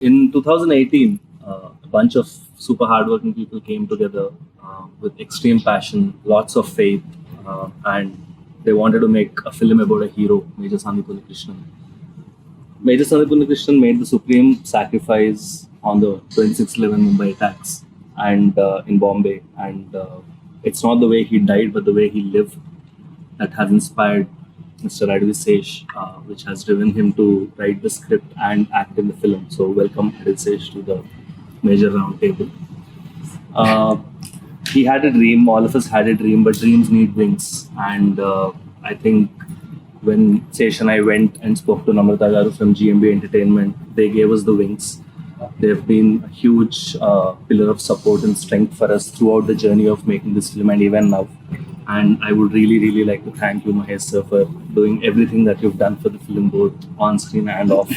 In 2018, a bunch of super hardworking people came together with extreme passion, lots of faith, and they wanted to make a film about a hero, Major Sandipuni Krishnan. Major Sandipuni Krishnan made the supreme sacrifice on the 26/11 Mumbai attacks and in Bombay, and it's not the way he died, but the way he lived that has inspired Mr. Adivi Sesh, which has driven him to write the script and act in the film. So, welcome Adivi Sesh to the major round table. Uh, he had a dream, all of us had a dream, but dreams need wings. And I think when Sesh and I went and spoke to Namrata Garu from GMB Entertainment, they gave us the wings. They've been a huge pillar of support and strength for us throughout the journey of making this film and even now. And I would really, really like to thank you, Mahesh sir, for doing everything that you've done for the film, both on screen and off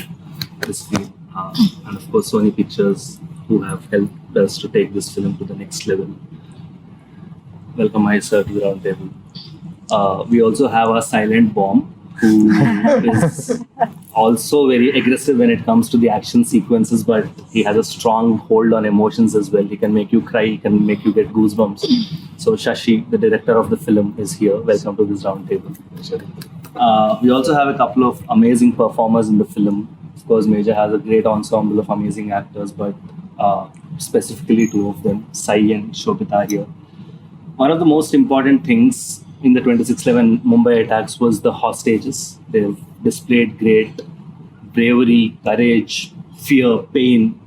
the screen. And of course, Sony Pictures, who have helped us to take this film to the next level. Welcome, Mahesh sir, to the round table. We also have a silent bomb who is also very aggressive when it comes to the action sequences, but he has a strong hold on emotions as well. He can make you cry, he can make you get goosebumps. So Shashi, the director of the film, is here. Welcome to this round table. We also have a couple of amazing performers in the film. Of course, Major has a great ensemble of amazing actors, but specifically two of them, Sai and Shobita here. One of the most important things in the 26/11 Mumbai attacks was the hostages. They've displayed great bravery, courage, fear, pain,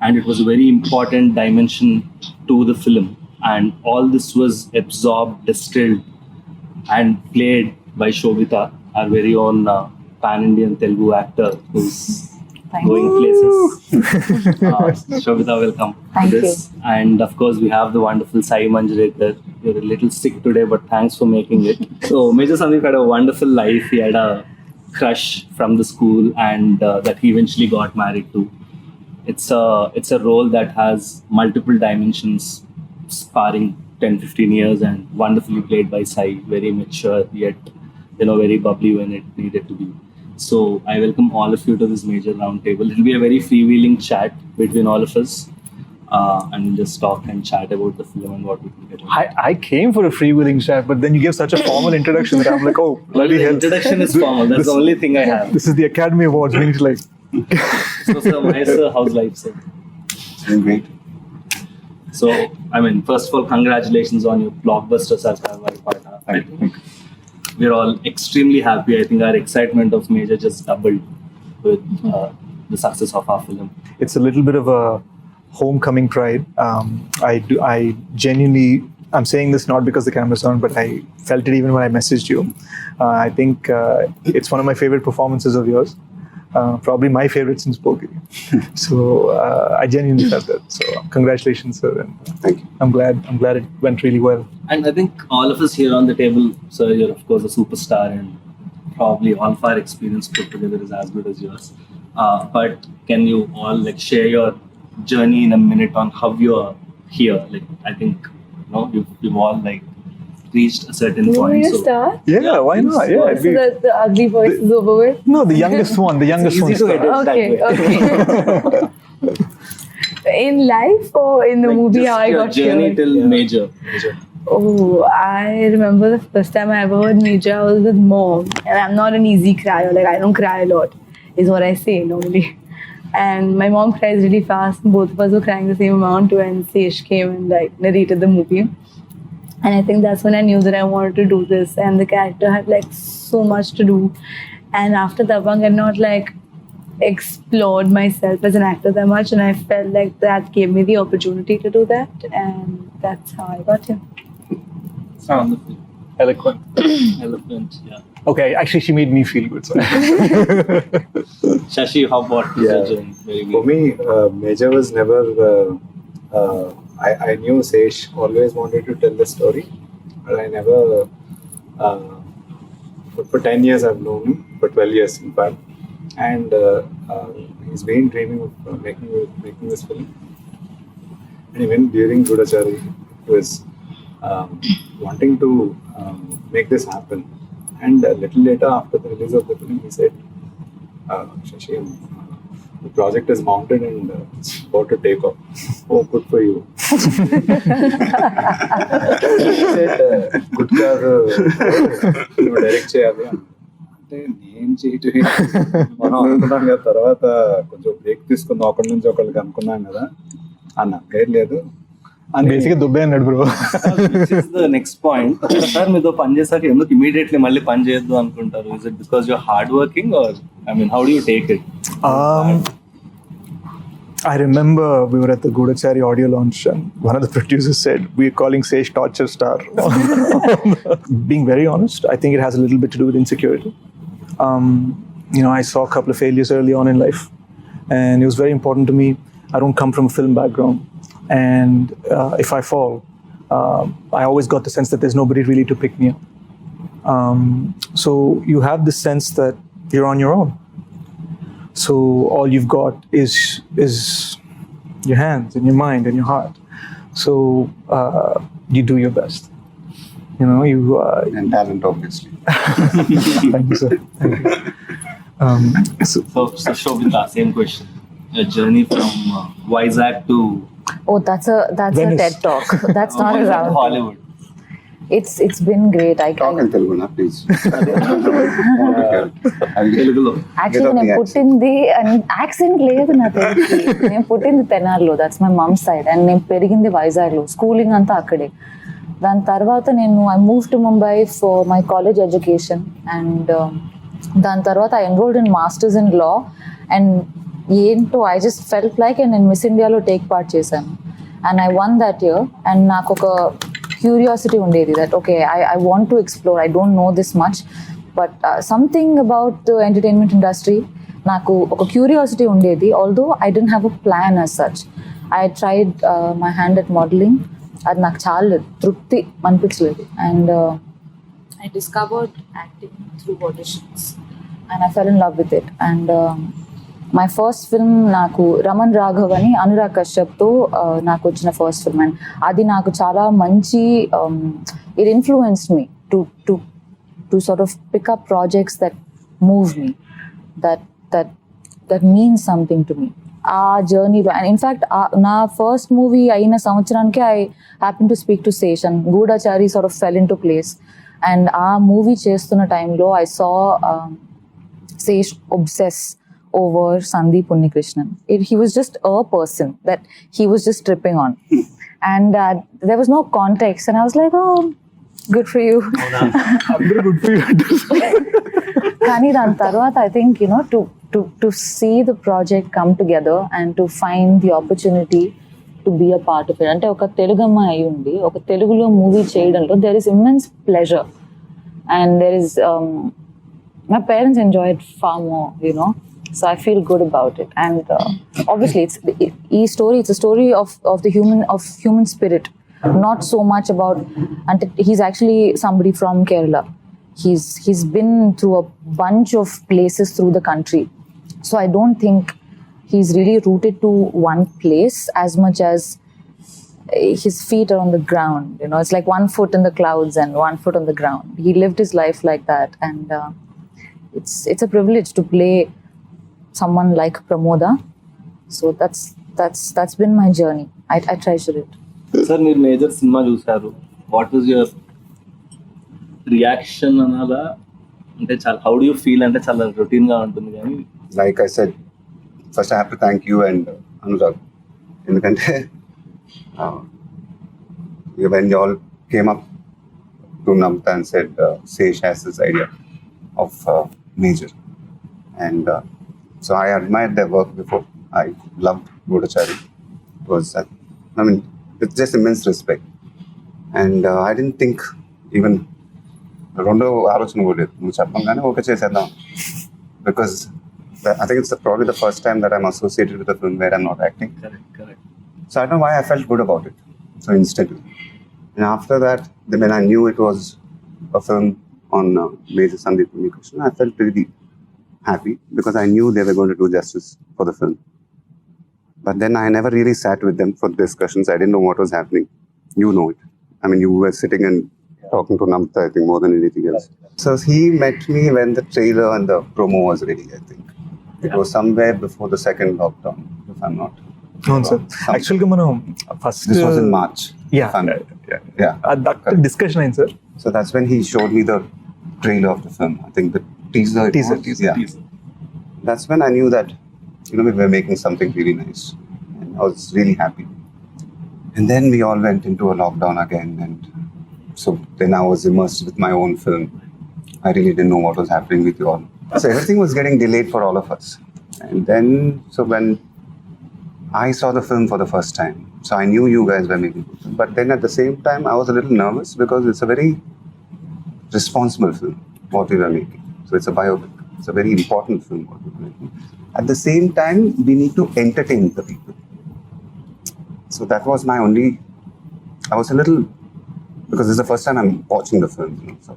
and it was a very important dimension to the film. And all this was absorbed, distilled, and played by Shobita, our very own pan-Indian Telugu actor who's going places. Shobita, welcome Thank to this. And of course, we have the wonderful Sai Manjrekar. You're a little sick today, but thanks for making it. So, Major Sandeep had a wonderful life. He had a crush from the school, and that he eventually got married to. It's a role that has multiple dimensions, sparring 10-15 years, and wonderfully played by Sai. Very mature, yet very bubbly when it needed to be. So I welcome all of you to this major roundtable. It'll be a very freewheeling chat between all of us, and we'll just talk and chat about the film and what we can get. I came for a freewheeling chat, but then you gave such a formal introduction that I'm like, oh, bloody The hell. introduction is formal. That's the only thing I have. This is the Academy Awards. We need to like. So, sir, Mahesh, sir, how's life, sir? Doing great. So, first of all, congratulations on your blockbuster Sarkar partner. I think we're all extremely happy. I think our excitement of Major just doubled with the success of our film. It's a little bit of a homecoming pride. I genuinely, I'm saying this not because the camera's on, but I felt it even when I messaged you. I think it's one of my favorite performances of yours. Probably my favorite since Poki. So I genuinely felt that. So congratulations, sir. And Thank you. I'm glad it went really well. And I think all of us here on the table, sir, you're of course a superstar, and probably all of our experience put together is as good as yours. But can you all share your journey in a minute on how you're here? I think you've all reached a certain You want point. me to start? Yeah, why please not? go Yeah, ahead. it'd So be- that the ugly voice is over with? no, the youngest one. The youngest It's easy one. to edit. Okay, that way. okay. In life or in the movie, just how I your got journey here? till Major. Oh, I remember the first time I ever heard Major, I was with mom. And I'm not an easy crier. I don't cry a lot, is what I say normally. And my mom cries really fast. Both of us were crying the same amount when Sesh came and narrated the movie. And I think that's when I knew that I wanted to do this. And the character had so much to do. And after Dabang, I had not explored myself as an actor that much. And I felt like that gave me the opportunity to do that. And that's how I got here. Wonderful. Eloquent. Eloquent, yeah. Okay, actually, she made me feel good. So. Shashi, how about your journey? Very For good. me, Major was never. I knew Sesh always wanted to tell the story, but I never. For 10 years, I've known him, for 12 years, in fact. And he's been dreaming of making this film. And even during Gudachari, he was wanting to make this happen. And a little later, after the release of the film, he said, Shashi, I'm The project is mounted and it's about to take off. Oh, good for you. Good కాదు నువ్వు direct చేయాలి అంటే నేను చేయటం మనం అనుకున్నాం కదా, తర్వాత కొంచెం బ్రేక్ తీసుకుందాం ఒకరి నుంచి ఒకరికి అనుకున్నాం కదా అన్న లేదు అని బేసిక్గా దుబ్బే అన్నాడు బ్రో. నెక్స్ట్ పాయింట్ సార్, మీతో పని చేశాక ఎందుకు ఇమీడియట్లీ మళ్ళీ పని చేయొద్దు అనుకుంటారు? Is it because your hard working or I mean how do you take it? I remember we were at the Gudachari audio launch and one of the producers said, "We're calling Sesh torture star." Being very honest, I think it has a little bit to do with insecurity. I saw a couple of failures early on in life, and it was very important to me. I don't come from a film background, and if I fall, I always got the sense that there's nobody really to pick me up. So you have this sense that you're on your own. So all you've got is your hands and your mind and your heart. So you do your best. You and talent obviously. Thank you, sir. Thank you. So Shobita, same question. Your journey from Vizag to Oh, that's a Venice. TED talk. That's not Vizag to around. Hollywood. It's been great. Talk in Telugu na please. Telugulo. Actually, నేను పుట్టింది accent లేదు నా తెలుగుకి. నేను పుట్టింది తెనాలిలో, that's my mom side, and నేను పెరిగింది వైజాగ్లో, స్కూలింగ్ అంతా అక్కడే. దాని తర్వాత I move to Mumbai for my college education, and దాని తర్వాత I enrolled in masters in law, and ఏంటో ఐ జస్ట్ ఫెల్ట్ లైక్ నేను మిస్ ఇండియాలో టేక్ పార్ట్ చేశాను, and I won that year. And నాకు ఒక క్యూరియాసిటీ ఉండేది that okay I want to explore, I don't know this much, but something about the entertainment industry నాకు ఒక curiosity ఉండేది. Although I don't have a plan as such. I tried my hand at modelling, అది నాకు చాలా తృప్తి అనిపించలేదు, and I discovered acting through auditions and I fell in love with it. And my first film నాకు రమణ్ రాఘవ్ అని అనురాగ్ కశ్యప్తో నాకు వచ్చిన first film, and అది నాకు చాలా మంచి it influenced me to sort of pick up projects that move me, that means something to me ఆ జర్నీలో. అండ్ ఇన్ఫ్యాక్ట్ నా ఫస్ట్ మూవీ అయిన సంవత్సరానికి I happen to speak to Sesh, and Goodachari sort of fell into place. And ఆ movie చేస్తున్న టైంలో I saw Sesh obsess over Sandeep Unnikrishnan. He was just a person that he was just tripping on. And there was no context. And I was like, oh, good for you. Good for you. Kani dan tarvata, I think, to see the project come together and to find the opportunity to be a part of it. Ante oka Telugama ayundi, oka Telugulo movie cheyadamlo there is immense pleasure. And there is, my parents enjoy it far more, So I feel good about it, and obviously it's a story of the human spirit, not so much about. And he's actually somebody from Kerala. He's been through a bunch of places through the country, so I don't think he's really rooted to one place as much as his feet are on the ground. It's like one foot in the clouds and one foot on the ground. He lived his life like that, and it's a privilege to play someone like Pramoda. So that's been my journey. I treasure it. Sir, మీరు major cinema చూసారు, what was your reaction అనాలా? అంటే చాలా how do you feel? అంటే చాలా routine గా ఉంటుంది కానీ like I said, first I have to thank you and Anurag. ఎందుకంటే when you all came up to Namta and said Sesh has this idea of major, and so I admired their work before. I loved Gudachari. It was, with just immense respect. And I didn't think even రెండో ఆలోచన కూడా లేదు, నువ్వు చెప్పంగానే okay చేసేద్దాం, because I think it's probably the first time that I'm associated with a film where I'm not acting. Correct. So I don't know why I felt good about it so instantly. And after that, when I knew it was a film on Major Sandeep Unnikrishnan, I felt really happy because I knew they were going to do justice for the film. But then I never really sat with them for discussions. I didn't know what was happening. You know it. You were sitting and talking to Namta, I think, more than anything else. So he met me when the trailer and the promo was ready, I think. It was somewhere before the second lockdown, if I'm not. అవును sir. Some- యాక్చువల్గా మనం first This was in March. Yeah if I'm- Yeah. That discussion అయింది sir. So that's when he showed me the trailer of the film. I think the teaser. it Teaser, was. teaser. Yeah. That's when I knew that, we were making something really nice. And I was really happy. And then we all went into a lockdown again. And so then I was immersed with my own film. I really didn't know what was happening with you all. So everything was getting delayed for all of us. And then, so when I saw the film for the first time, so I knew you guys were making it. But then at the same time, I was a little nervous because it's a very responsible film, what we were making. So it's a biopic. It's a very important film, what we were making. At the same time, we need to entertain the people. So that was my only, I was a little, because this is the first time I'm watching the film. So.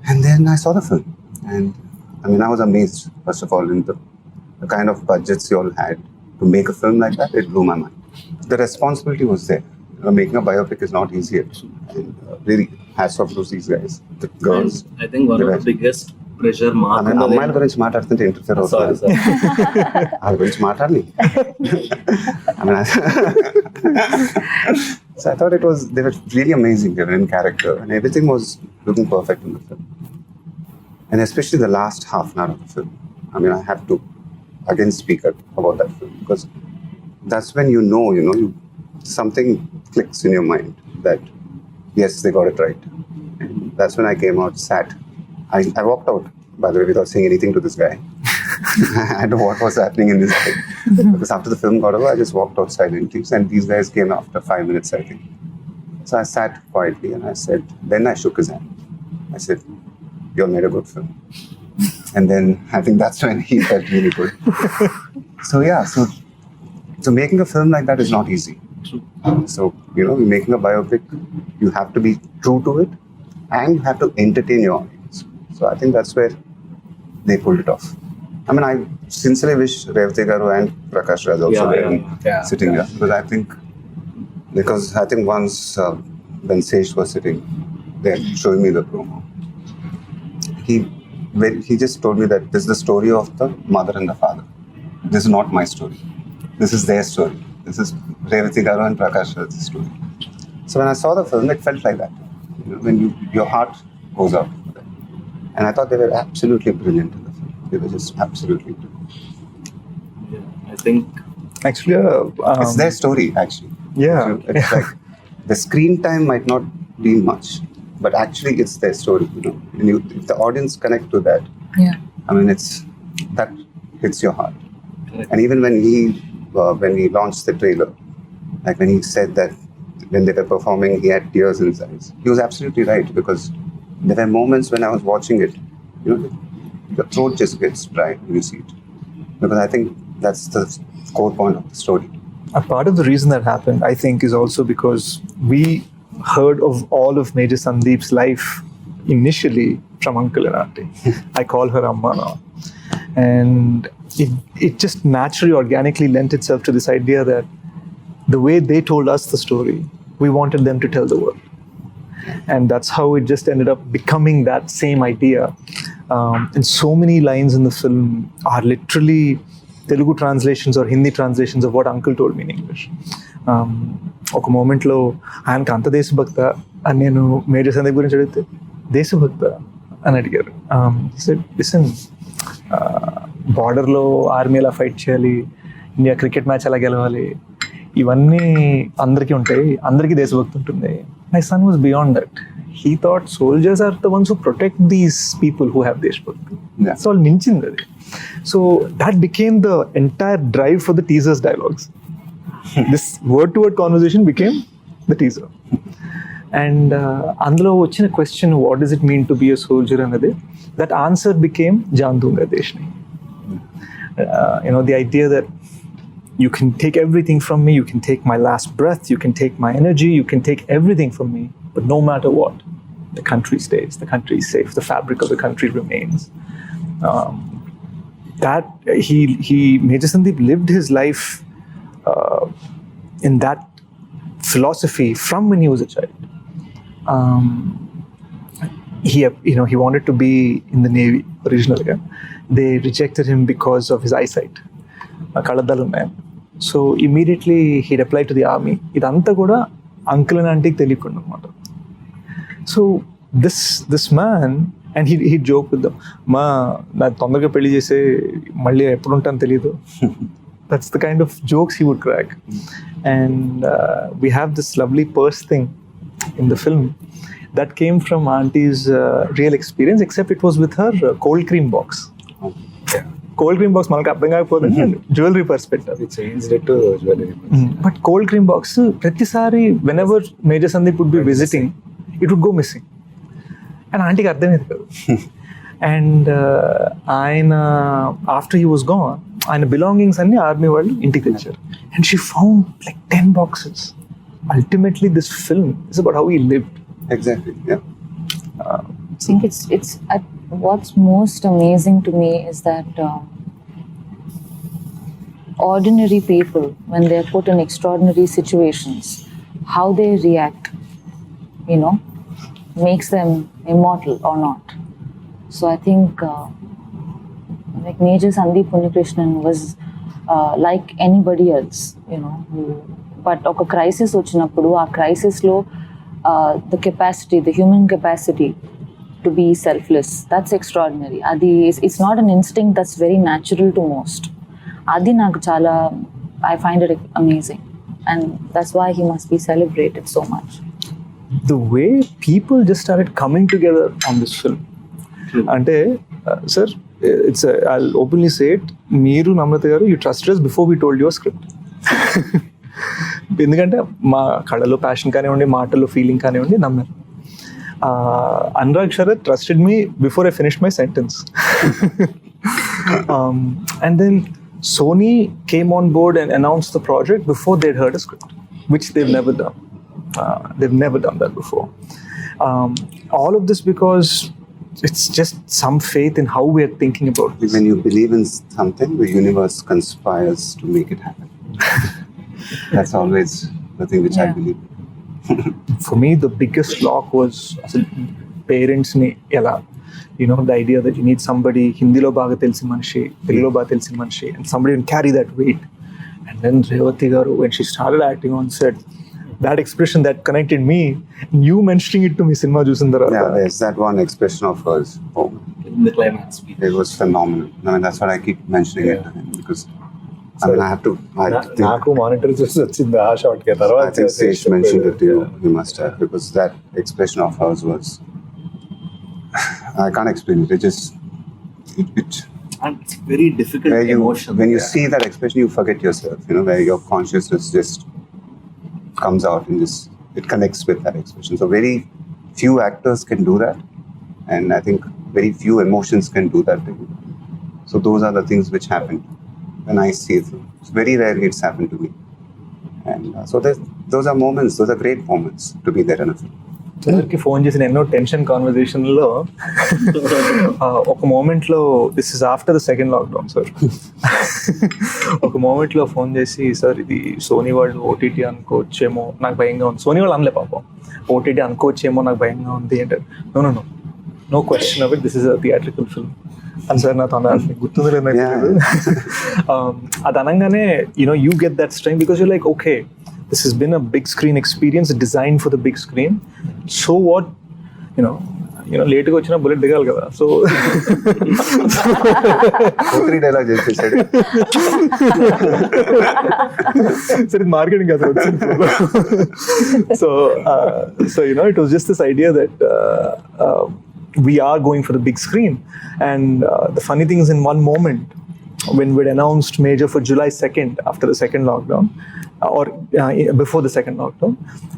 And then I saw the film. And I was amazed, first of all, in the kind of budgets you all had to make a film like that. It blew my mind. The responsibility was there. Making a biopic is not easy. And really, hats off to these guys, the girls. And I think one of the biggest pressure mark. అమ్మాయిల గురించి మాట్లాడుతుంటే interfere Sorry, అవుతుంది. sir. వాళ్ళ గురించి మాట్లాడాలి. So I thought they were really amazing. They were in character and everything was looking perfect in the film. And especially the last half an hour of the film. I have to again speak about that film because that's when you know, something clicks in your mind that yes, they got it right. And that's when I came out, sat. I walked out, by the way, without saying anything to this guy. I don't know what was happening in this thing. Because after the film got over, I just walked out silently. And these guys came after 5 minutes, I think. So I sat quietly and I said, then I shook his hand. I said, you all made a good film. And then I think that's when he felt really good. So yeah, so making a film like that is not easy. True. So, you're making a biopic, you have to be true to it and you have to entertain your audience. So I think that's where they pulled it off. I sincerely wish Revati Garu and Prakash Raj also were sitting here. Because I think once when Sesh was sitting there showing me the promo, he just told me that this is the story of the mother and the father. This is not my story. This is their story. This is Revati Garu and Prakash Raj's story. So when I saw the film, it felt like that. When your heart goes out for them. And I thought they were absolutely brilliant in the film. They were just absolutely brilliant. Yeah, I think Actually, It's their story, actually. Yeah. So it's like the screen time might not be much, but actually it's their story. And if the audience connect to that, Yeah. that hits your heart. Correct. And even when we launched the trailer, like when he said that when they were performing, he had tears in his eyes. He was absolutely right because there were moments when I was watching it, your throat just gets dry when you see it. Because I think that's the core point of the story. A part of the reason that happened, I think, is also because we heard of all of Major Sandeep's life initially from Uncle and Auntie. I call her Amma now. And it just naturally, organically lent itself to this idea that the way they told us the story, we wanted them to tell the world. And that's how it just ended up becoming that same idea. And so many lines in the film are literally Telugu translations or Hindi translations of what Uncle told me in English. ఒక మూమెంట్లో ఆయనకు అంత దేశభక్త అని నేను major Sandeep గురించి అడిగితే దేశభక్త అని అడిగారు. లిసన్, బార్డర్లో ఆర్మీ ఎలా ఫైట్ చేయాలి, ఇండియా క్రికెట్ మ్యాచ్ ఎలా గెలవాలి, ఇవన్నీ అందరికీ ఉంటాయి, అందరికీ దేశభక్తి ఉంటుంది. My son was beyond that. He thought soldiers are the ones who protect these people who have దేశభక్తి. సో వాళ్ళు మించింది అది. So that became the entire drive for the teaser's dialogues. This word-to-word conversation became the teaser. And అందులో వచ్చిన question, what does it mean to be a soldier అన్నది, that answer became Jaan Dunga Deshni. The idea that you can take everything from me, you can take my last breath, you can take my energy, you can take everything from me, but no matter what, the country stays, the country is safe, the fabric of the country remains. That he Major Sandeep lived his life in that philosophy from when he was a child. He wanted to be in the Navy originally, they rejected him because of his eyesight. కళ్ళద్దాలు ఉన్నాయి. So immediately heed apply to the army. ఇదంతా కూడా uncle and ఆంటీకి తెలియకుండా అనమాట. So this man and he joke with them, నాకు తొందరగా పెళ్లి చేసే మళ్ళీ ఎప్పుడు ఉంటాను తెలియదు. That's the kind of jokes he would crack. And we have this lovely purse thing in the film that came from Auntie's real experience, except it was with her cold cream box. Cold cream box మనకు అర్థం కాకపోతే jewellery purse పెట్టారు. We changed it to jewelry. But cold cream box, ప్రతిసారి whenever Major Sandeep would be visiting, it would go missing. And ఆంటీకి అర్థమేది కాదు. And ఆయన after he was gone, ఆయన belongings అన్ని ఆర్మీ వాళ్ళు ఇంటికి తెచ్చారు. And she found like 10 boxes. Ultimately this film is about how he lived. Exactly, yeah. I think it's what's most amazing to me is that ordinary people, when they're put in extraordinary situations, how they react, makes them immortal or not. So I think like Major Sandeep Unnikrishnan was like anybody else, but oka crisis vachinappudu aa crisis lo the capacity, the human capacity to be selfless, that's extraordinary. Adi it's not an instinct that's very natural to most. Adi నాకు చాలా, I find it amazing, and that's why he must be celebrated so much. The way people just started coming together on this film. అంటే sir, I'll openly say it, మీరు నమ్రత గారు, you trusted us before we told your script. ఎందుకంటే మా కళలో passion కానివ్వండి, మాటల్లో feeling కానివ్వండి, నమ్మారు. Anurag Sharath trusted me before I finished my sentence. And then Sony came on board and announced the project before they'd heard a script, which they've never done. They've never done that before. All of this because it's just some faith in how we are thinking about this. When you believe in something, the universe conspires to make it happen. That's always the thing which I believe. For me, the biggest lock was parents ni ela, the idea that you need somebody Hindilo baga telsi manishi, Telugulo baga telsi manishi, and somebody can carry that weight. And then Revati garu, when she started acting on set, that expression that connected me, you mentioning it to me cinema chusin tarvata. Yeah, there's that one expression of hers. Oh, In the climax speech. it was phenomenal. I mean, that's what I keep mentioning it to him because I mean, I have to. నాకు monitor చూసి వచ్చింది ఆ shot కి. తర్వాత I think Sesh mentioned it to you. You must have, because that expression of hers was. I can't explain it. It just. It And it's very difficult where you, emotion. when you see that expression, you forget yourself. Where your consciousness just comes out and just it connects with that expression. So very few actors can do that, and I think very few emotions can do that. So those are the things which happen when I see it. It's very rarely it's happened to me, and so those are moments. Those are great moments to be there in a film. సార్కి phone చేసిన ఎన్నో tension కాన్వర్జేషన్లో ఒక మూమెంట్లో, this is after the second lockdown sir, ఒక మూమెంట్లో phone చేసి, sir ఇది Sony వాళ్ళు ఓటీటీ అనుకోవచ్చేమో నాకు భయంగా ఉంది. సోనీ వాళ్ళు అనలే పాపం, ఓటీటీ అనుకోవచ్చేమో నాకు భయంగా ఉంది అంటే, no question of it, this is a theatrical film అని సార్ నాతో అన్నారు. గుర్తుంది లేదు నాకు. అది అనగానే you get that strength because you're like, okay, this has been a big screen experience designed for the big screen. So what, లేట్గా వచ్చినా బుల్లెట్ దిగాలి కదా. సో 3 dialogues చేసేసాడు. సరే మార్కెటింగ్ కదా వచ్చింది. So it was just this idea that we are going for the big screen, and the funny thing is, in one moment when we'd announced Major for July 2nd after the second lockdown, or before the second lockdown,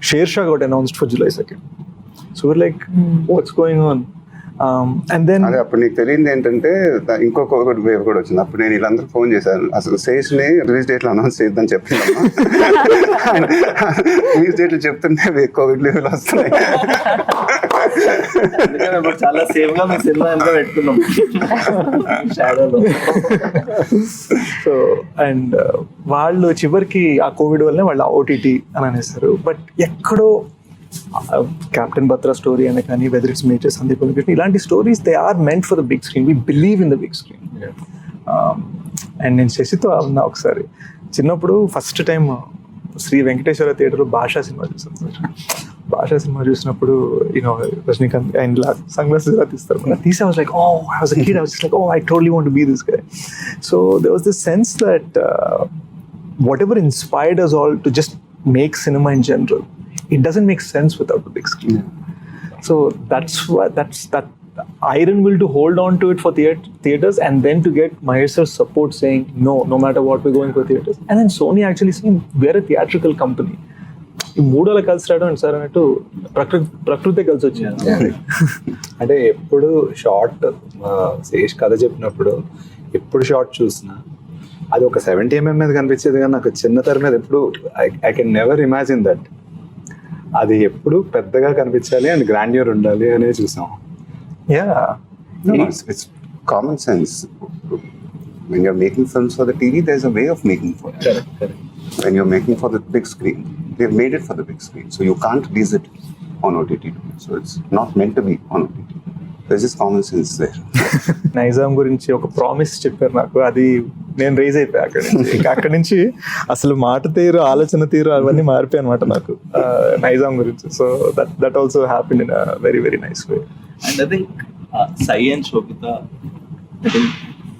Shersha got announced for July 2nd. So we're like, what's going on? And then అదే అప్పుడు నీకు తెలియదు ఏంటంటే ఇంకొక wave కూడా వచ్చింది. అప్పుడు నేను వీళ్ళందరూ ఫోన్ చేశాను, అసలు శేష్ని రిలీజ్ డేట్లో అనౌన్స్ చేద్దాం చెప్తున్నాను. రిలీజ్ డేట్లు చెప్తుంటే కోవిడ్ లీవ్లు వస్తున్నాయి. చాలా సేఫ్ గా మీ సినిమా ఎంత పెట్టుకున్నాం షాడోలో. సో అండ్ వాళ్ళు చివరికి ఆ కోవిడ్ వల్లనే వాళ్ళు ఓటీటీ అని అనేస్తారు. బట్ ఎక్కడో క్యాప్టెన్ బత్రా స్టోరీ అనే కానీ whether it's Major Sandeep Krishna, ఇలాంటి stories they are meant for the big screen. We believe in the big screen. And నేను శశితో ఉన్నా ఒకసారి చిన్నప్పుడు ఫస్ట్ టైం శ్రీ వెంకటేశ్వర థియేటర్లో భాషా సినిమా చూసాను. భాషా సినిమా చూసినప్పుడు you know Rajinikanth and sunglasses ఇలా తీస్తారు. తీసి I was like, oh, I was a kid, I was just like, oh, I totally want to be this guy. So there was this sense that whatever inspired us all to just make cinema in general, it doesn't make sense without the big screen. So that's that iron will to hold on to it for theaters, and then to get Mahesh sir's support saying no matter what, we're going for theaters. And then Sony actually saying we're a theatrical company. ఈ మూడోలా కలిసి రావడం sir అన్నట్టు ప్రకృతి కలిసి వచ్చింది. అంటే ఎప్పుడు short Sesh కథ చెప్పినప్పుడు ఎప్పుడు షార్ట్ చూసినా అది ఒక 70mm మీద కనిపించేది, కానీ నాకు చిన్న తెర మీద ఎప్పుడు I can never imagine that అది ఎప్పుడు పెద్దగా కనిపించాలి అండ్ గ్రాండ్యూర్ ఉండాలి అనేది చూసాం. It's common sense. When you're making films for the TV, there's a way of making for it. Correct. When you're making for the big screen, they've made it for the big screen, so you can't release it on OTT. So it's not meant to be on OTT. There's just common sense there. Nizam గురించి ఒక promise చెప్పారు నాకు, అది నేను raise అయిపోయా అక్కడి నుంచి. ఇంకా అక్కడి నుంచి అసలు మాట తీరు, ఆలోచన తీరు అవన్నీ మారిపోయాయి అనమాట నాకు నైజాం గురించి. So that also happened in a very very nice way. And I think Sai and Shobita, I think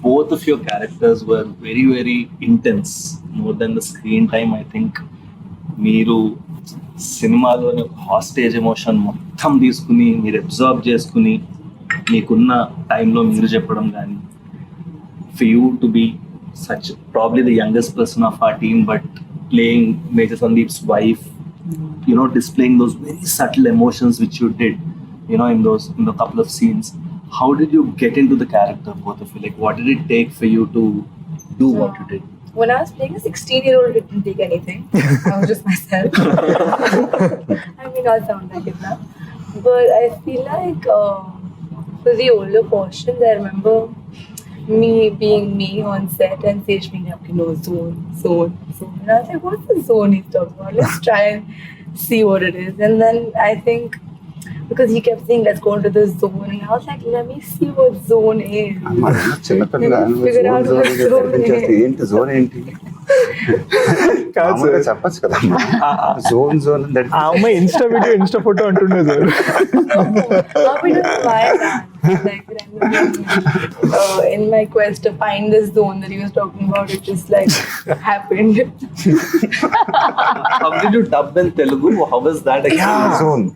both of your characters were very, very intense. More than the screen time, I think మీరు సినిమాలోని hostage emotion మొత్తం తీసుకుని మీరు observe చేసుకుని మీకున్న టైంలో మీరు చెప్పడం కానీ, for you to be such probably the youngest person of our team, but playing Major Sandeep's wife, you know, displaying those very subtle emotions which you did, you know, in the couple of scenes. How did you get into the character, both of you? Like, what did it take for you to do what you did? When I was playing a 16-year-old, it didn't take anything. I was just myself. I mean, I'll sound like it now. But I feel like for the older portions, I remember me being me on set and Sesh being like, zone. And I was like, what's the zone he's talking about? Let's try and see what it is. And then I think, because he kept saying, let's go into the zone. And I was like, let me see what zone is. Figure out what zone is. ఏంటి zone ఏంటి చెప్పచ్చు కదా zone ఆ అమ్మాయి Insta video Insta photo అంటుండే sir. In my quest to find this zone that he was talking about, it just like happened. How did you dub in Telugu? How was that experience? Zone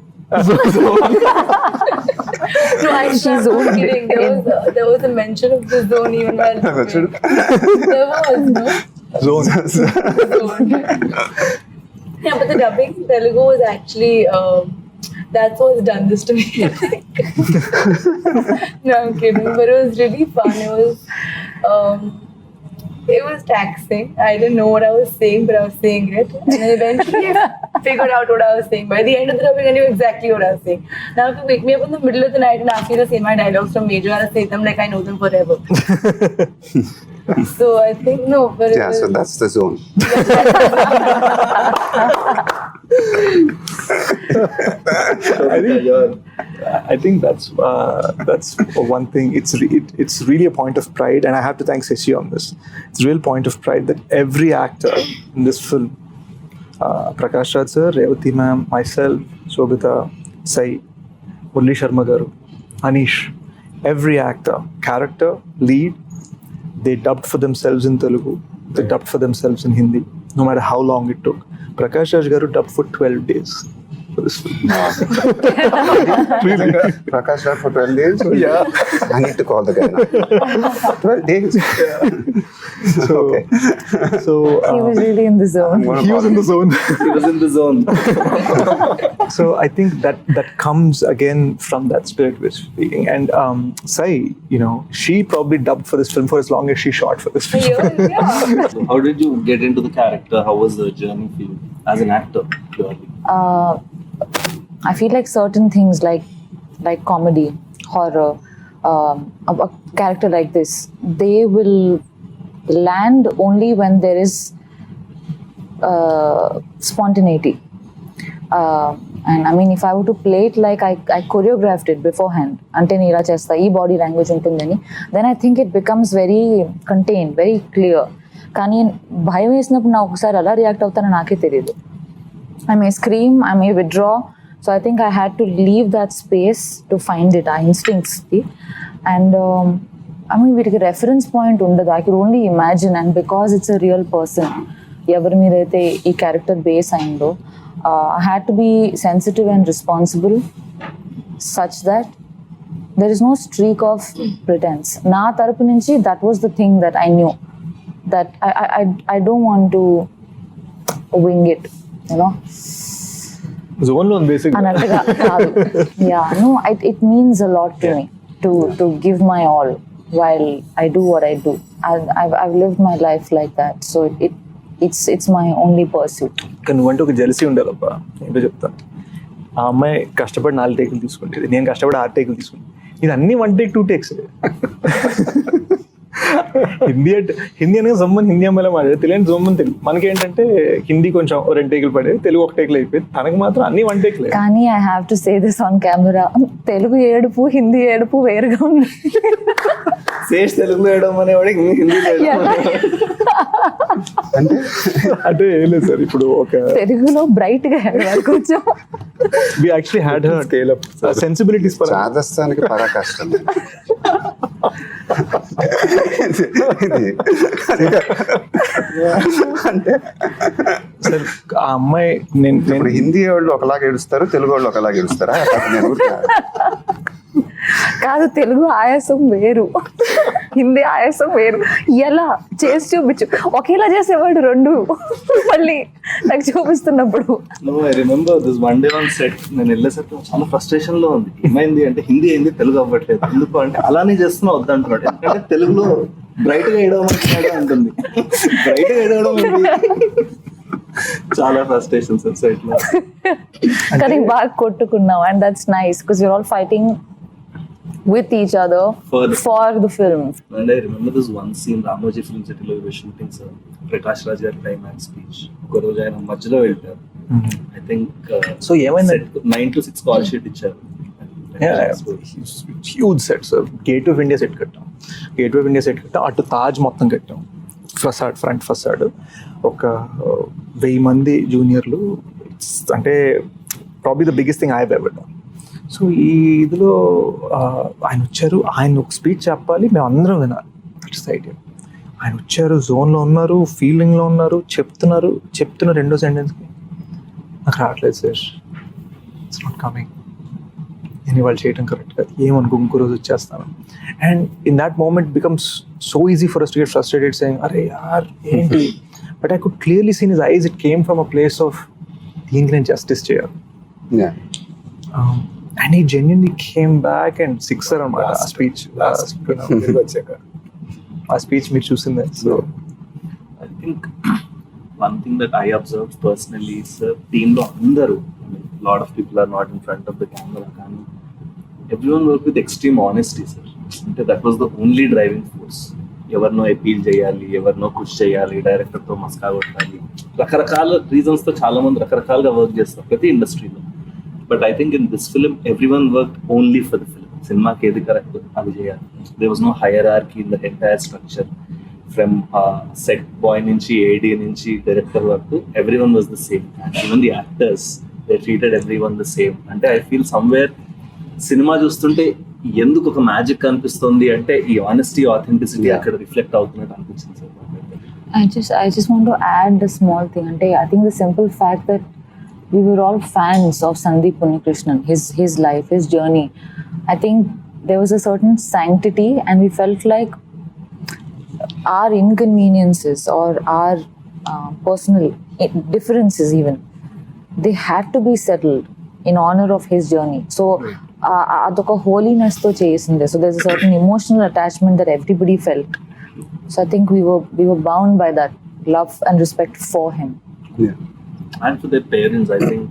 No, I'm not kidding. There was a mention of the zone even while there was, no? Zone. Yeah, but the dubbing in Telugu was actually that's what's done this to me. No, I'm kidding. But it was really fun. It was taxing. I didn't know what I was saying, but I was saying it. And then eventually I figured out what I was saying. By the end of the dubbing, I knew exactly what I was saying. Now if you wake me up in the middle of the night and ask me to say my dialogues from Major, I'll say them like I know them forever. So I think, no, but it was, so that's the zone. I think that's one thing. It's really a point of pride, and I have to thank Seshi on this. It's a real point of pride that every actor in this film, Prakash Raj sir, Revati ma'am, myself, Shobita, Sai, Murli Sharma garu, Anish, every actor, character, lead, they dubbed for themselves in Telugu. They dubbed for themselves in Hindi, no matter how long it took. Prakash Raj garu dubbed for 12 days for this film. Really? Prakash Raj for 12 days? Yeah. I need to call the guy now. 12 days? So, Okay. so He was really in the zone. he was in the zone. He was in the zone. So I think that comes again from that spirit we're speaking. And Sai, you know, she probably dubbed for this film for as long as she shot for this film. yeah. So how did you get into the character? How was the journey for you as an actor, purely? I feel like certain things like comedy, horror, a character like this, they will land only when there is spontaneity. And I mean, if I were to play it like I choreographed it beforehand, ante nee ila chesta ee body language untundani, then I think it becomes very contained, very clear. కానీ భయం వేసినప్పుడు నాకు ఒకసారి ఎలా react అవుతానో నాకే తెలియదు. I may scream, I may withdraw. So I think I had to leave that space to find it, our instincts. And I mean, వీటికి reference point ఉండదు. I could only imagine, and because it's a real person, ఎవరి మీద అయితే ఈ character base అయిందో, I had to be sensitive and responsible such that there is no streak of pretense. Na tarapu nunchi, that was the thing that I knew, that I don't want to wing it, you know. Zone lo basically. Anattuga kaadu. Yeah, no, it means a lot to me to give my all while I do what I do. I've lived my life like that, so it's my only pursuit. కానీ నువ్వంటే ఒక jealousy ఉండాలబ్బా. ఏంటో చెప్తాను. ఆ అమ్మాయి కష్టపడి 4 టేకులు తీసుకుంటుంది, నేను కష్టపడి 6 టేకులు తీసుకుంటాను. ఇది అన్ని 1 టేక్ 2 టేక్స్. హిందీ అనగా జమ్మని హిందీ అమ్మాయిలో మాట్లాడే, తెలియని జమ్మని తెలుగు. మనకేంటంటే హిందీ కొంచెం 2 టేకులు పడేది, తెలుగు 1 టేకులు అయిపోయింది. తనకు మాత్రం అన్ని 1 టేక్లే. కానీ I have to say this on camera, Telugu ఏడుపు హిందీ ఏడుపు వేరుగా ఉంది. శేష్ తెలుగులో వేయడం అనేవాడికి హిందీ అంటే ఏం లేదు సార్, ఇప్పుడు ఒక తెలుగులో బ్రైట్ గా ఏడవాలి కొంచెం. we actually had her scale up sensibilities for రాజస్థాన్కి పరాకాష్ట. అంటే సార్ ఆ అమ్మాయి నేను హిందీ వాళ్ళు ఒకలాగా ఏడుస్తారు, తెలుగు వాళ్ళు ఒకలాగా ఏడుస్తారా? కాదు, తెలుగు ఆయాసం వేరు, హిందీ ఆయాసం వేరు. ఎలా చేసి చూపించు, ఒకేలా చేసేవాడు రెండు, మళ్ళీ నాకు చూపిస్తున్నప్పుడు. I remember this one day on set, నేను వెళ్ళేసరికి చాలా ఫ్రస్ట్రేషన్ లో ఉంది. ఏమైంది అంటే హిందీ అయింది, తెలుగు అవ్వట్లేదు. ఎందుకు అంటే అలానే చేస్తున్నా వద్దంటున్నాడు. ఎందుకంటే తెలుగులో బ్రైట్ గా వేయడం అంటుంది, బ్రైట్ గా వేయడం చాలా ఫ్రస్ట్రేషన్ సెట్ లో. కానీ బాగా కొట్టుకున్నాం, and that's nice because you're all fighting with each other for the film. And I remember this one scene, Ramoji Film City lo we were shooting, sir. Prakash Raj gaరి climax speech. Oka roju ayana madhyalo veltaru. I think so ఏమైంది 9 to 6 call sheet ఇచ్చారు. Huge set sir. Gate of India set కట్టాం, gate of India set కట్టాం, అటు తాజ్ మొత్తం కట్టాం, facade front facade. ఒక 1000 మంది జూనియర్లు, అంటే probably the biggest thing I have ever done. So ఈ ఇదిలో ఆయన వచ్చారు, ఆయన ఒక స్పీచ్ చెప్పాలి, మేము అందరం వినాలి. That's the idea. ఆయన వచ్చారు, జోన్లో ఉన్నారు, ఫీలింగ్లో ఉన్నారు, చెప్తున్న రెండో సెంటెన్స్కి నాకు రావట్లేదు సార్, ఇట్స్ నాట్ కమింగ్. నేను వాళ్ళు చేయడం కరెక్ట్ కాదు, ఏమనుకో ఇంకో రోజు వచ్చేస్తాను. And in that moment becomes so easy for us to get frustrated saying, అరే యార్ ఏంటి. But I could clearly seen his eyes, it came from a place of దీనికి నేను జస్టిస్ చేయాలి. And he genuinely came back and sixer on my speech. A speech మీరు చూసిందే. So I think one thing that I observed personally is team lo andaru, I mean, lot of people are not in front of the camera, and everyone worked with extreme honesty, sir. Ante that was the only driving force. ఎవర్నో appeal చేయాలి, ఎవరినో push చేయాలి, డైరెక్టర్తో మస్కా కొట్టాలి, రకరకాల రీజన్స్తో చాలా మంది రకరకాలుగా work చేస్తారు ప్రతి ఇండస్ట్రీలో. But I think in this film everyone work only for the film. సినిమాకి ఏది కరెక్ట్ అది చేయాలి. There was no hierarchy in the entire structure. From set boy నుంచి, ఏడీ నుంచి, డైరెక్టర్ వరకు everyone was the same. And even the actors, they treated everyone the same. అంటే I feel somewhere సినిమా చూస్తుంటే ఎందుకు ఒక మ్యాజిక్ అనిపిస్తుంది అంటే ఈ ఆనెస్టీ, ఆథెంటిసిటీ అక్కడ రిఫ్లెక్ట్ అవుతున్నట్టు అనిపించింది sir. I just want to add a small thing. I think the simple fact that we were all fans of Sandeep Unnikrishnan, his life, his journey. I think there was a certain sanctity, and we felt like our inconveniences or our personal differences even, they had to be settled in honor of his journey. So adoka holiness to chesinde. So there's a certain emotional attachment that everybody felt. So I think we were bound by that love and respect for him. Yeah. And for their parents, I think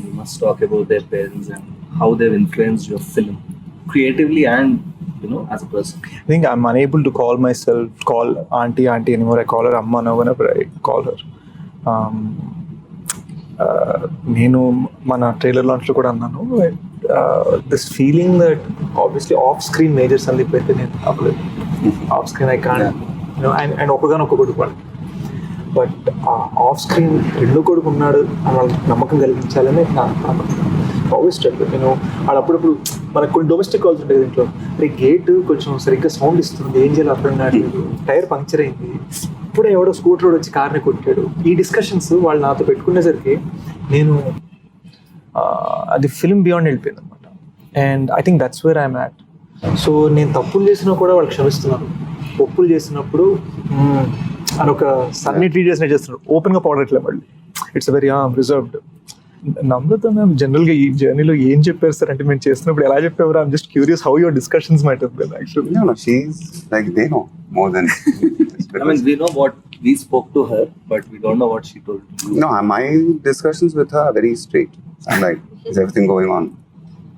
we must talk about their parents and how they've influenced your film creatively and, you know, as a person. I think I'm unable to call auntie anymore. I call her amma now whenever I call her. నేను మన trailer లాంచ్లో కూడా అన్నాను, this feeling that obviously off screen Major Sandeep అయితే నేను అవ్వలేదు. Off screen I can and ఒకగానొక్క కొడుకు వాడు, బట్ ఆఫ్ స్క్రీన్ రెండో కొడుకు ఉన్నాడు అని వాళ్ళకి నమ్మకం కలిగించాలని ఆల్వేస్ ట్రై. నేను వాళ్ళు అప్పుడప్పుడు మనకు కొన్ని డొమెస్టిక్ కాల్స్ ఉంటాయి దీంట్లో, రే గేట్ కొంచెం సరిగ్గా సౌండ్ ఇస్తుంది, ఏం చేయాలి అర్థం కావట్లేదు, టైర్ పంక్చర్ అయింది, ఇప్పుడే ఎవడో స్కూటర్ రోడ్ వచ్చి కార్ని కొట్టాడు. ఈ డిస్కషన్స్ వాళ్ళు నాతో పెట్టుకునేసరికి నేను అది ఫిల్మ్ బియాండ్ వెళ్ళిపోయింది అనమాట. And I think that's where I'm at. So నేను తప్పులు చేసినా కూడా వాళ్ళు క్షమిస్తున్నాను, ఒప్పులు చేసినప్పుడు అని ఒక సన్ని ట్రీట్ చేసినట్టు చేస్తున్నాడు, ఓపెన్గా పౌడట్లే మళ్ళీ. It's very reserved. Namrata ma'am జనరల్గా ఈ జర్నీలో ఏం చెప్పారు సార్ అంటే, మేము చేస్తున్నప్పుడు ఎలా చెప్పేవారు? I'm just curious how your discussions might have been actually. No, she's like, they know more than. I mean, we know what we spoke to her, but we don't know what she told you. No, my discussions with her are very straight. I'm like, is everything going on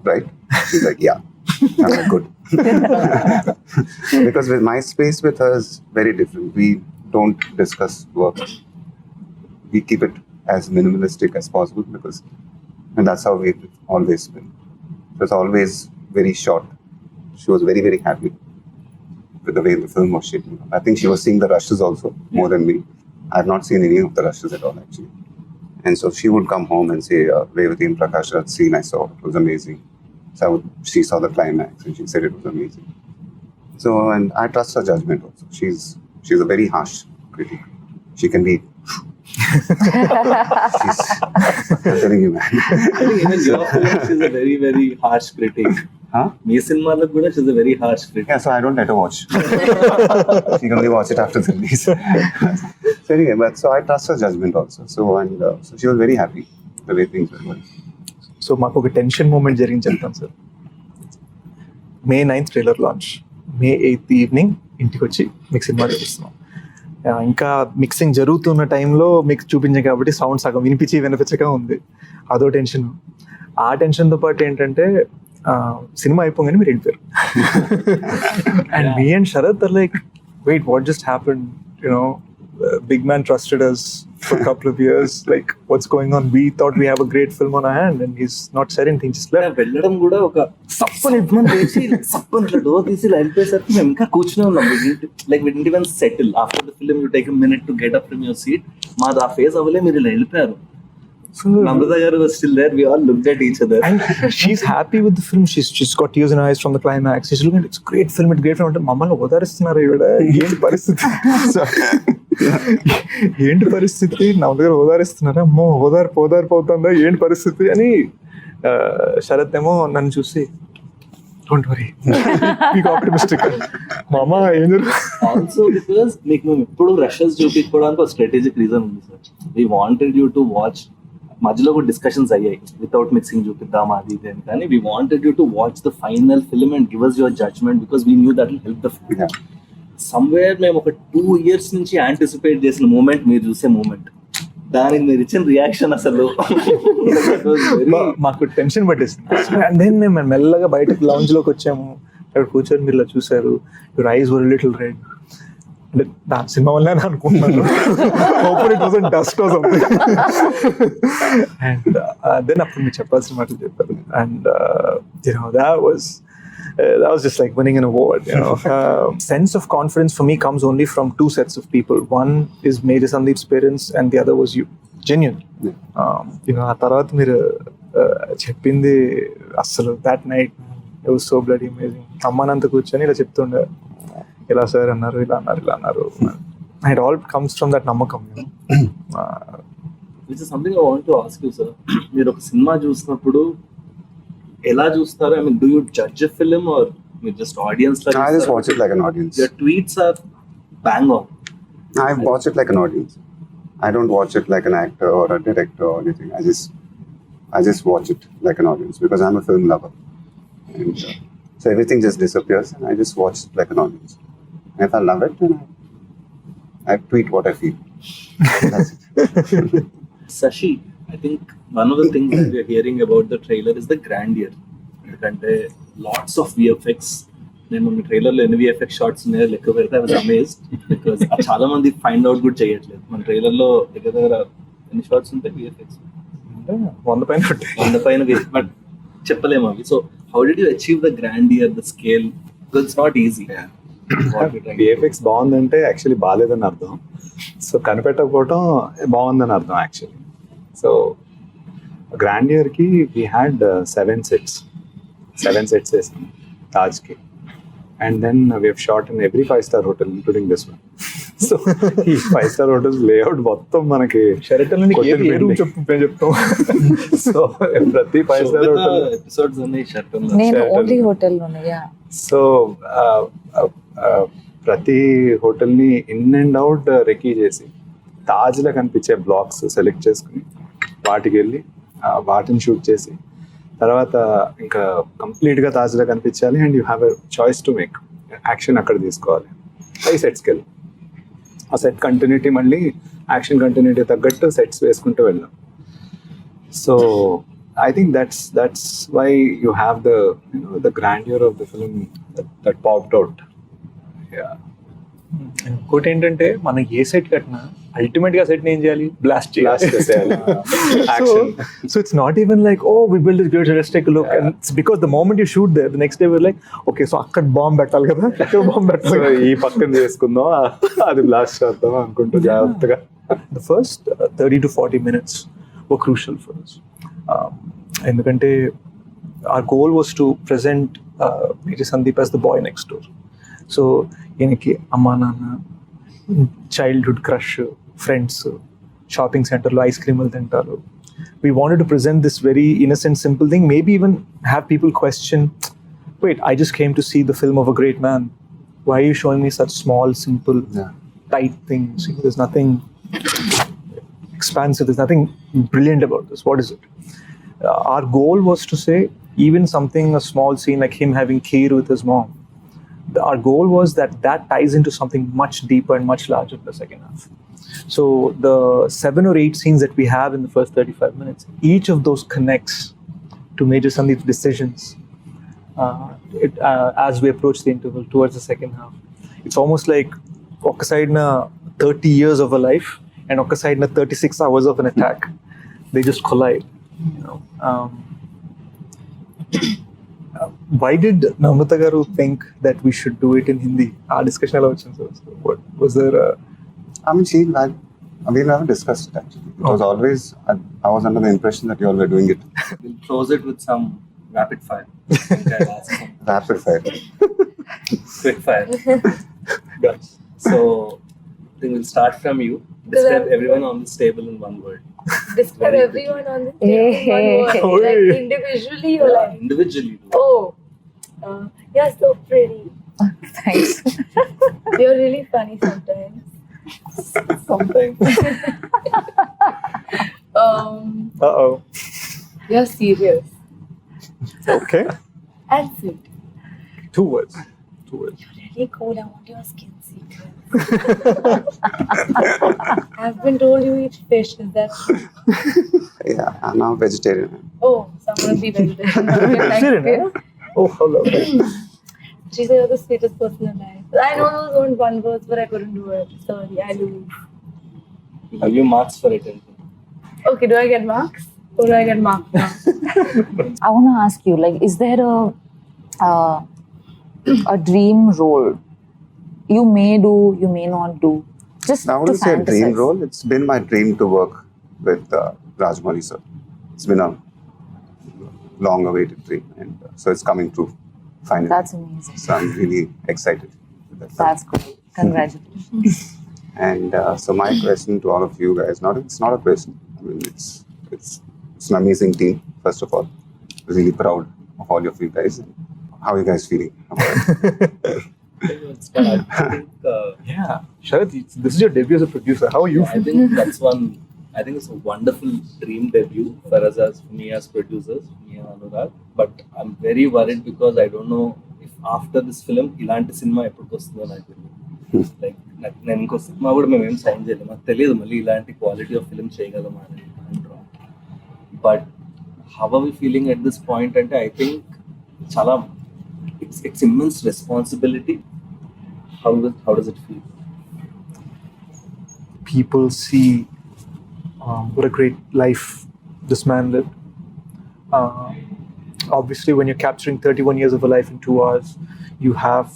right? She's like, yeah. I'm like, good. Because with my space with her is very different. We don't discuss work. We keep it as minimalistic as possible and that's how we've always been. So it's always very short. She was very, very happy with the way the film was shaping up. I think she was seeing the rushes also more than me. I've not seen any of the rushes at all actually. And so she would come home and say, Revati and Prakash, that scene I saw, it was amazing. So she saw the climax and she said it was amazing. So, and I trust her judgment also. She's a very harsh critic. She can be. I'm telling you, man. I think even your film, she's a very, very harsh critic. Huh? Me cinema kuda she's a very harsh critic. Yeah, so I don't let her watch. She can only watch it after the release. So anyway, but so I trust her judgment also. So so she was very happy the way things were going. So మాకు ఒక tension moment జరిగింది చెప్తాను sir. May 9th trailer launch, May 8th evening ఇంటికి వచ్చి మీకు cinema చూపిస్తున్నాం. ఇంకా mixing జరుగుతున్న టైంలో మీకు చూపించాం కాబట్టి సౌండ్ సగం వినిపించక ఉంది, అదో టెన్షన్. ఆ టెన్షన్తో పాటు ఏంటంటే సినిమా అయిపోగానే మీరు వెళ్ళిపోయారు. And me and Sharath are like, wait what just happened, you know big man trusted us for a couple of years, like what's going on? We thought we have a great film on our hand and he's not said anything, just left. వెళ్ళడం కూడా ఒక సప్పని ఇబ్బంది చేసి సప్పని ఇట్లా door తీసి వెళ్ళిపోయేసరికి మేము ఇంకా కూర్చునే ఉన్నాం. Like we didn't even settle after the film. You take a minute to get up from your seat. మాది ఆ ఫేజ్ అవ్వలే, మీరు ఇలా వెళ్ళిపోయారు. Namrata garu was still there. We all looked at each other. And she's happy with the film. She's got tears in her eyes from the climax. She's looking at, it's a great film, it's a great film. మమ్మల్ని ఓదారిస్తున్నారు ఈవిడ, ఏంటి పరిస్థితి? ఏంటి పరిస్థితి? నా దగ్గర ఓదారిస్తున్నారా? అమ్మో ఓదార్పు అవుతుందా, ఏంటి పరిస్థితి అని. శరత్ ఏమో నన్ను చూసి, డోంట్ వరీ, బీ ఆప్టిమిస్టిక్. మామ ఏం జరుగుతుంది? ఆల్సో బికాస్ మీకు మేము ఎప్పుడు రషెస్ చూపించుకోవడానికి ఒక స్ట్రాటజిక్ రీజన్ ఉంది sir. We wanted you to watch. మధ్యలో కూడా డిస్కషన్స్ అయ్యాయి, వితౌట్ మిక్సింగ్ చూపిద్దాం అది ఇది అని. కానీ we wanted you to watch the final film and give us your judgment because we knew that will help the film. Somewhere మేము ఒక 2 years నుంచి యాంటిసిపేట్ చేసిన మూమెంట్ మీరు చూసే మూమెంట్. దానికి మీరు ఇచ్చిన రియాక్షన్ అసలు మాకు టెన్షన్ పట్టేసింది. అండ్ దెన్ మేము మెల్లగా బయటకు లాంజ్ లోకి వచ్చాము. అక్కడ కూర్చొని మీరు ఇలా చూసారు, your eyes were little red. అంటే నా సినిమా వల్ల అనుకుంటున్నాను, hopefully it wasn't dust or something. And then అప్పుడు మీరు చెప్పాల్సిన మాటలు చెప్పారు. అండ్ that was just like winning an award, you know. Sense of confidence for me comes only from 2 sets of people. One is Major Sandeep's parents and the other was you. Genuine. You know, ఆ తర్వాత మీరు చెప్పింది అసలు that night it was so bloody amazing. అమ్మానంత కూర్చొని ఇలా చెప్తుండే, ఇలా sir అన్నారు, ఇలా అన్నారు. And it all comes from that నమ్మకం, you know. Which is something I want to ask you, sir. మీరు ఒక సినిమా చూసినప్పుడు ఎలా చూస్తారు? I mean, do you judge a film or you just audience like? I just watch it like an audience. Your tweets are bang on. I watch it like an audience. I don't watch it like an actor or a director or anything. I just watch it like an audience because I'm a film lover. And so everything just disappears and I just watch it like an audience. And if I love it, then I tweet what I feel. That's it. Sashi, I think one of the things that we are hearing about the trailer is the grandeur. ఎందుకంటే lots of VFX. నేను మన ట్రైలర్లో ఎన్ని VFX shorts ఉన్నాయో లెక్క పెడితే I was amazed because చాలా మంది ఫైండ్ అవుట్ కూడా చేయట్లేదు. మన ట్రైలర్లో దగ్గర ఎన్ని షార్ట్స్ ఉంటాయి VFX? అంటే 100 పైన ఉంటాయి. on the పైన బట్ చెప్పలేము అవి. So how did you achieve the grandeur, the scale? Because it's not easy. VFX బాగుందంటే యాక్చువల్లీ బాగాలేదని అర్థం. సో కనిపెట్టకపోవటం బాగుందని అర్థం యాక్చువల్లీ. సో గ్రాండియర్కి వీ హ్యాడ్ 7 sets వేసాం తాజ్కి. And then we have shot in every 5-star hotel including this one. So ఈ 5-star హోటల్స్ లేఅవుట్ మొత్తం మనకి షెరటన్ ఏ రూమ్ చెప్తాం. సో ప్రతి 5-star హోటల్ ఎపిసోడ్స్ ఉన్నాయి షర్టన్. నేను ఓన్లీ హోటల్ ఉన్నాయా. సో ప్రతి హోటల్ని ఇన్ అండ్ అవుట్ రెకీ చేసి తాజ్లో కనిపించే బ్లాక్స్ సెలెక్ట్ చేసుకుని వాటికి వెళ్ళి వాటిని షూట్ చేసి తర్వాత ఇంకా కంప్లీట్గా తాజ్లో కనిపించాలి. And you have a choice to make action అక్కడ తీసుకోవాలి. 5 sets వెళ్ళి ఆ సెట్ కంటిన్యూటీ మళ్ళీ యాక్షన్ కంటిన్యూటీ తగ్గట్టు సెట్స్ వేసుకుంటూ వెళ్ళాం. So I think that's why you have the grandeur of the film that popped out. Yeah. ఇంకోటి ఏంటంటే మనం ఏ సెట్ కట్టినా అల్టిమేట్ గా సెట్ ఏం చేయాలి, బ్లాస్ట్ చేయాలి. So it's not even like, oh, we build this great, let's take a look. And it's because the moment you shoot there, the next day we're like, okay, so అక్కడ bomb పెట్టాలి కదా, అక్కడ bomb పెట్టాలి. So ఈ పక్కన చేసుకుందాం, అది blast చేద్దాం అనుకుంటూ జాగ్రత్తగా. The first 30 to 40 minutes were crucial for us. ఎందుకంటే our goal was to present Major Sandeep as the boy next door. So ఈయనకి అమ్మా నాన్న, చైల్డ్హుడ్ క్రష్, ఫ్రెండ్స్, షాపింగ్ సెంటర్లో ఐస్ క్రీములు తింటారు. We wanted to present this very innocent, simple thing, maybe even have people question, wait, I just came to see the film of a great man. Why are you showing me such small, simple, tight things? There's nothing expansive, there's nothing brilliant about this. What is it? Our goal was to say, even something, a small scene like him having kheer with his mom, our goal was that ties into something much deeper and much larger in the second half. So the 7 or 8 scenes that we have in the first 35 minutes, each of those connects to Major Sandeep's decisions as we approach the interval towards the second half. It's almost like oka side na 30 years of a life and oka side na 36 hours of an attack. They just collide. Why did Namrata garu think that we should do it in Hindi? Our discussion ela vachindi. What was there? I mean, we never discussed it actually. It was always, I was under the impression that you all were doing it. We'll close it with some rapid fire. Rapid fire. Quick fire. So I think we'll start from you. Describe everyone on this table in one word. Describe everyone on the table. Like individually or like Individually. you're so pretty. Thanks. You're really funny sometimes. Sometimes. You're serious Okay. and sweet. 2 words. You're really cool. I want your skin secret. I've been told you eat fish. Is that true? Yeah, I'm now vegetarian. Oh, someone be vegetarian. Okay, thank Vegetarian, you. Oh, how lovely. She said you're the sweetest person alive. I know those weren't 1 words, but I couldn't do it. Sorry, I lose. Have you marks for it? Okay, do I get marks? Or do I get marks now? I want to ask you, like, is there a dream role you may do, you may not do? Just Now, I to would say a dream fantasize. role. It's been my dream to work with Rajmouli sir. It's been a long-awaited dream, and so it's coming true finally. That's amazing. So I'm really excited with that. That's great. Congratulations. And so my question to all of you guys, it's not a question. I mean, it's an amazing team. First of all, really proud of all of you guys. How are you guys feeling about it? I think, Yeah. Sharad, this is your debut as a producer. How are you I think that's one. I think it's a wonderful dream debut for us, for me as producers, me and Anurag. But I'm very worried because I don't know if after this film, ఇలాంటి cinema ఎప్పుడు వస్తుందో నాకు తెలియదు. Like నేను ఇంకో cinema కూడా మేము ఏం సైన్ చేయలేము, నాకు తెలియదు మళ్ళీ ఇలాంటి క్వాలిటీ ఆఫ్ ఫిల్మ్ చేయగలమా అని. But how are we feeling at this point అంటే ఐ థింక్ చాలా it's immense responsibility. How does it feel? people see what a great life this man lived. Obviously, when you're capturing 31 years of a life in 2 hours, you have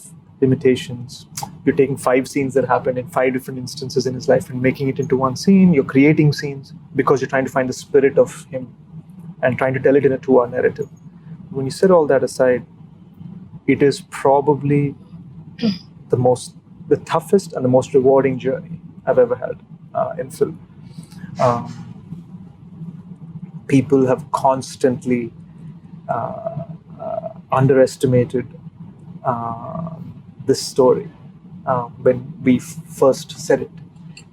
limitations. You're taking 5 scenes that happened in 5 different instances in his life and making it into one scene. You're creating scenes because you're trying to find the spirit of him and trying to tell it in a 2-hour narrative. When you set all that aside, it is probably the toughest and the most rewarding journey I've ever had in film. People have constantly underestimated this story when we first said it,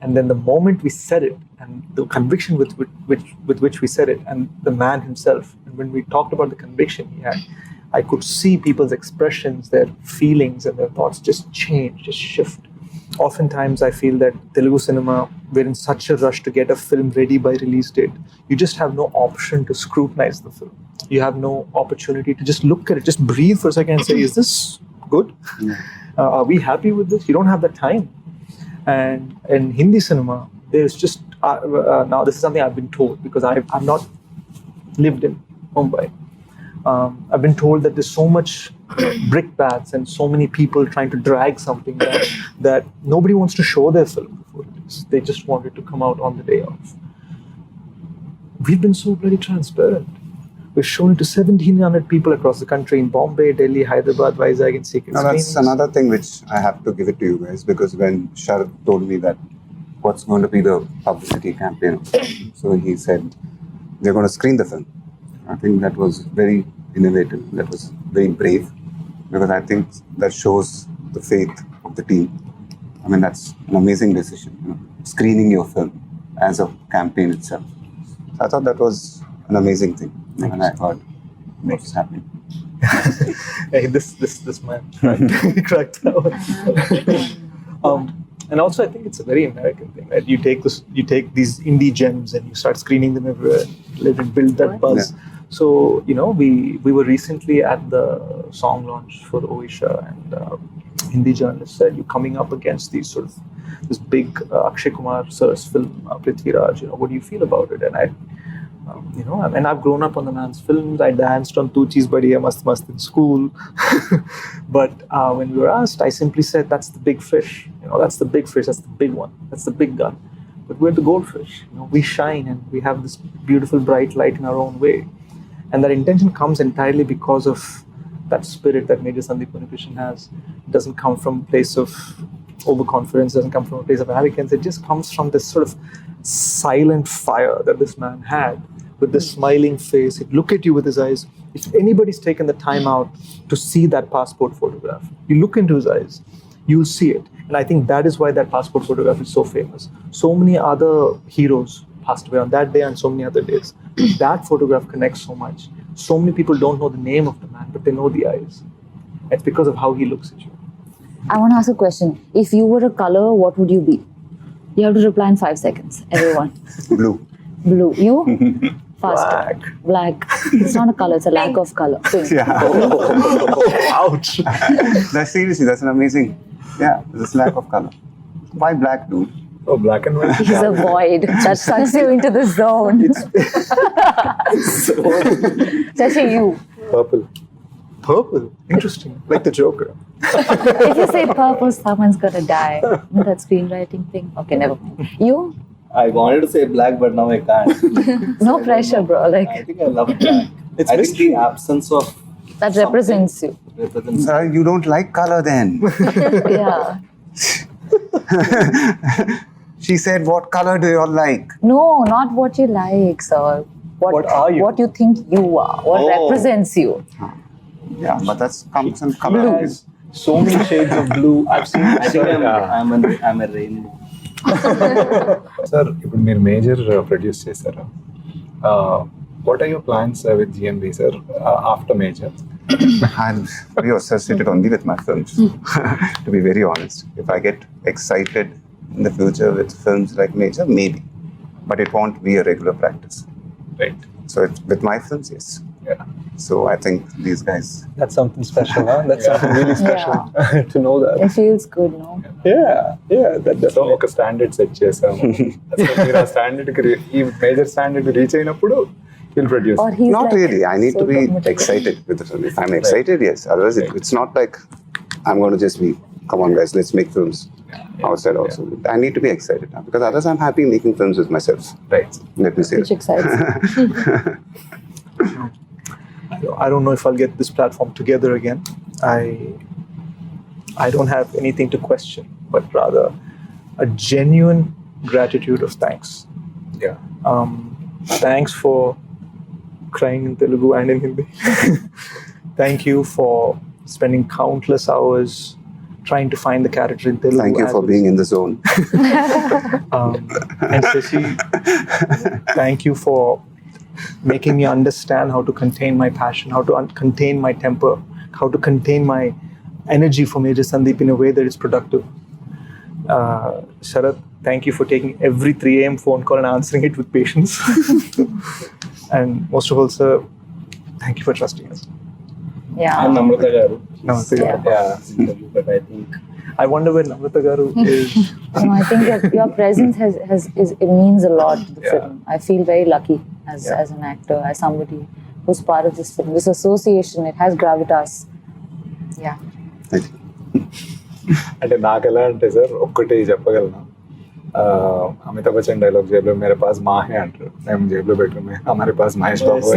and then the moment we said it, and the conviction with which we said it, and the man himself, and when we talked about the conviction he had, I could see people's expressions, their feelings, and their thoughts just change, just shift. Oftentimes, I feel that Telugu cinema, we're in such a rush to get a film ready by release date. You just have no option to scrutinize the film. You have no opportunity to just look at it, just breathe for a second and say, is this good? Are we happy with this? You don't have that time. And in Hindi cinema, there's just, now this is something I've been told because I've not lived in Mumbai. I've been told that there's so much brickbats and so many people trying to drag something that nobody wants to show their film before it is. They just want it to come out on the day of. We've been so bloody transparent. We've shown it to 1,700 people across the country in Bombay, Delhi, Hyderabad, Vizag, and secret That's screenings. another thing which I have to give it to you guys, because when Sharad told me that what's going to be the publicity campaign, so he said they're going to screen the film. I think that was very innovative. That was very brave, because I think that shows the faith of the team. I mean, that's an amazing decision, screening your film as a campaign itself. So I thought that was an amazing thing, and I thought what's happening. Hey, this man he cracked that one. And also, I think it's a very American thing, right? You take these indie gems and you start screening them everywhere, and build that buzz. Yeah. So, we were recently at the song launch for Oisha, and Hindi journalist said, you're coming up against this big Akshay Kumar sir's film, Prithviraj, what do you feel about it? And I've grown up on the man's films. I danced on Tu Cheez Badhiya Mast Mast in school. But when we were asked, I simply said, that's the big fish. That's the big fish. That's the big one. That's the big gun. But we're the goldfish. We shine and we have this beautiful bright light in our own way. And that intention comes entirely because of that spirit that Major Sandeep Unnikrishnan has. It doesn't come from a place of overconfidence, doesn't come from a place of arrogance. It just comes from this sort of silent fire that this man had, with this smiling face. He'd look at you with his eyes. If anybody's taken the time out to see that passport photograph, you look into his eyes, you'll see it. And I think that is why that passport photograph is so famous. So many other heroes passed away on that day and so many other days. That photograph connects so much. So many people don't know the name of the man, but they know the eyes. It's because of how he looks at you. I want to ask a question. If you were a color, what would you be? You have to reply in 5 seconds, everyone. Blue. Blue. You? Fast. Black. It's not a color, it's a lack of color. Pink. Yeah. Ouch. Seriously, that's an amazing. Yeah, this lack of color. Why black, dude? Oh, black and white. He's a void that sucks you into the zone. Shashi, you. Purple. Purple. Interesting. Like the Joker. If you say purple, someone's gonna die. That screenwriting thing. Okay, never mind. You? I wanted to say black, but now I can't. No pressure, bro. I Like, think I love black. It's I think mystery. the absence of that represents you. represents. You don't like color then? Yeah. She said, what color do you all like? No, not what you like, sir. What are you? What you think you are. What Oh. represents you. Yeah, but that's comes in Blue. color. So many shades of blue. I've seen. I think I'm a rainbow. Sir ఇప్పుడు మీరు Major produce చేశారు. What are your plans with GMB sir after Major? I'm very associated only with my films, to be very honest. If I get excited in the future with films like Major, maybe. But it won't be a regular practice. Right. So with my films, yes. Yeah. So I think these guys, That's something special, huh? That's something really special to know that. It feels good, no? Yeah, that so definitely. ఒక standard set చేసాము. అసలు మీరు ఆ స్టాండర్డ్కి ఈ major standard reach అయినప్పుడు He'll produce. Or he's Not like really. I need so to be committed. excited with the film. If I'm excited, yes. Otherwise, it's not like I'm going to just be, come on, guys, let's make films outside also. I need to be excited now because otherwise I'm happy making films with myself. Right. Let me say Which it. excites me. I don't know if I'll get this platform together again. I don't have anything to question, but rather a genuine gratitude of thanks. Yeah. Thanks for crying in Telugu and in Hindi. Thank you for spending countless hours trying to find the character in Telugu. Thank you as for well being as- in the zone. And Shashi, thank you for making me understand how to contain my passion, how to contain my temper, how to contain my energy for Major Sandeep in a way that is productive. Sharat, thank you for taking every 3 a.m. phone call and answering it with patience. And most of all, sir, thank you for trusting us. Yeah. And Namrata garu. Namaste. Yeah. Yeah. But I think I wonder where Namrata Garu is. No, I think your presence it means a lot to the Yeah. film. I feel very lucky as an actor, as somebody who's part of this film. This association, it has gravitas. Yeah. Thank you. అంటే నాకు ఎలా అంటే sir ఒక్కటి చెప్పగలను Amitabh Bachchan dialogue జేబులో మేరే pass Mahe అంటారు మేము జేబులో పెట్టుకుని హమారే పాస్ మహేష్ బాబు